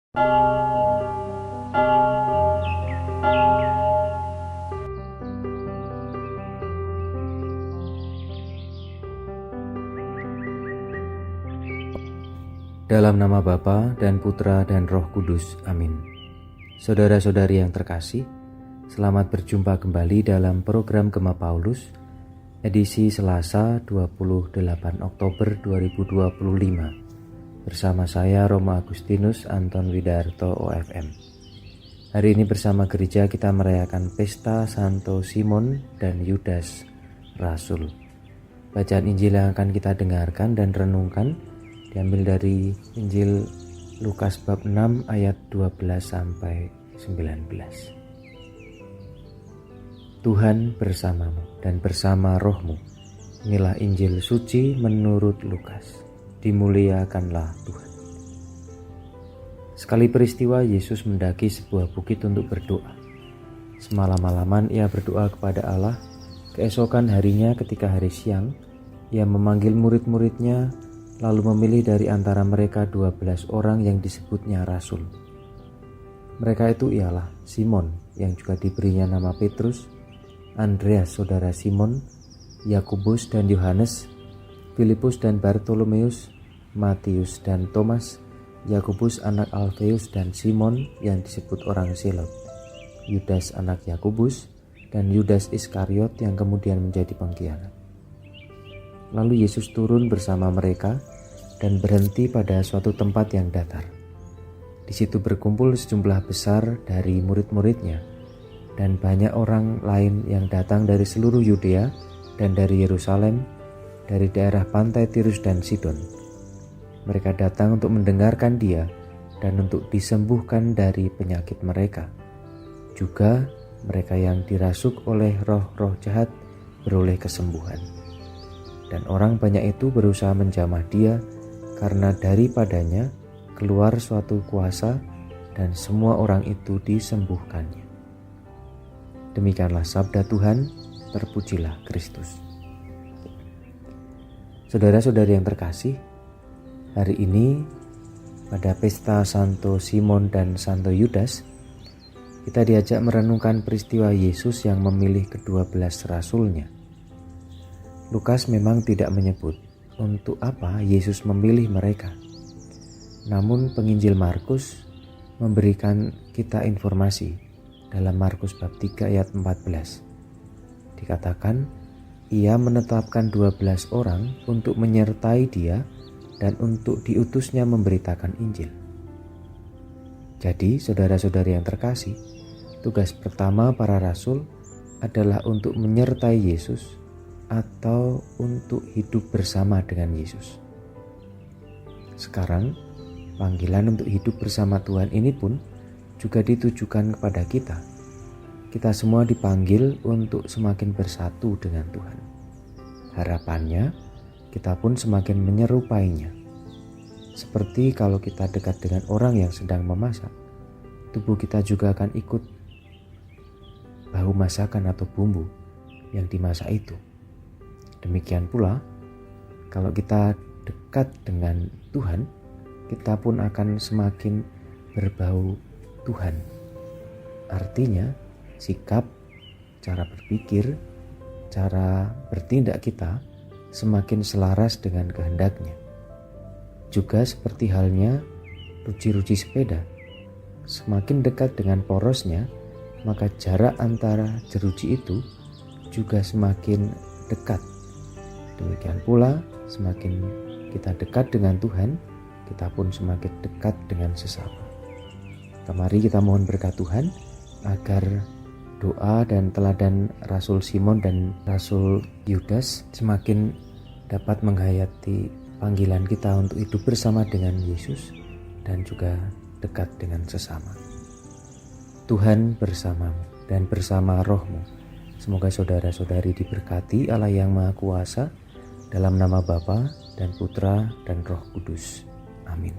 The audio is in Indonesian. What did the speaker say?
Dalam nama Bapa dan Putra dan Roh Kudus. Amin. Saudara-saudari yang terkasih, selamat berjumpa kembali dalam program Gema Paulus, edisi Selasa 28 Oktober 2025. Bersama saya Romo Agustinus Anton Widarto OFM. Hari ini bersama gereja kita merayakan pesta Santo Simon dan Yudas Rasul. Bacaan Injil yang akan kita dengarkan dan renungkan diambil dari Injil Lukas bab 6 ayat 12 sampai 19. Tuhan bersamamu dan bersama rohmu. Inilah Injil suci menurut Lukas. Dimuliakanlah Tuhan. Sekali peristiwa Yesus mendaki sebuah bukit untuk berdoa. Semalam-malaman ia berdoa kepada Allah. Keesokan harinya ketika hari siang, ia memanggil murid-muridnya lalu memilih dari antara mereka 12 orang yang disebutnya rasul. Mereka itu ialah Simon yang juga diberinya nama Petrus, Andreas saudara Simon, Yakobus dan Yohanes, Filipus dan Bartolomeus, Matius dan Thomas, Yakobus anak Alfeus dan Simon yang disebut orang Selot, Yudas anak Yakobus, dan Yudas Iskariot yang kemudian menjadi pengkhianat. Lalu Yesus turun bersama mereka dan berhenti pada suatu tempat yang datar. Di situ berkumpul sejumlah besar dari murid-muridnya dan banyak orang lain yang datang dari seluruh Yudea dan dari Yerusalem, dari daerah pantai Tirus dan Sidon. Mereka datang untuk mendengarkan Dia dan untuk disembuhkan dari penyakit mereka. Juga mereka yang dirasuk oleh roh-roh jahat beroleh kesembuhan. Dan orang banyak itu berusaha menjamah Dia karena daripadanya keluar suatu kuasa dan semua orang itu disembuhkannya. Demikianlah sabda Tuhan, terpujilah Kristus. Saudara-saudari yang terkasih, hari ini pada pesta Santo Simon dan Santo Yudas, kita diajak merenungkan peristiwa Yesus yang memilih ke-12 rasulnya. Lukas memang tidak menyebut untuk apa Yesus memilih mereka. Namun penginjil Markus memberikan kita informasi dalam Markus bab 3 ayat 14. Dikatakan, ia menetapkan 12 orang untuk menyertai Dia dan untuk diutusnya memberitakan Injil. Jadi, saudara-saudari yang terkasih, tugas pertama para rasul adalah untuk menyertai Yesus atau untuk hidup bersama dengan Yesus. Sekarang, panggilan untuk hidup bersama Tuhan ini pun juga ditujukan kepada kita. Kita semua dipanggil untuk semakin bersatu dengan Tuhan. Harapannya, kita pun semakin menyerupainya. Seperti kalau kita dekat dengan orang yang sedang memasak, tubuh kita juga akan ikut bau masakan atau bumbu yang dimasak itu. Demikian pula, kalau kita dekat dengan Tuhan, kita pun akan semakin berbau Tuhan. Artinya, sikap, cara berpikir, cara bertindak kita semakin selaras dengan kehendak-Nya. Juga seperti halnya ruji-ruji sepeda. Semakin dekat dengan porosnya, maka jarak antara jeruji itu juga semakin dekat. Demikian pula, semakin kita dekat dengan Tuhan, kita pun semakin dekat dengan sesama. Mari kita mohon berkat Tuhan agar doa dan teladan Rasul Simon dan Rasul Yudas semakin dapat menghayati panggilan kita untuk hidup bersama dengan Yesus dan juga dekat dengan sesama. Tuhan bersamamu dan bersama rohmu. Semoga saudara-saudari diberkati Allah yang Maha Kuasa, dalam nama Bapa dan Putra dan Roh Kudus. Amin.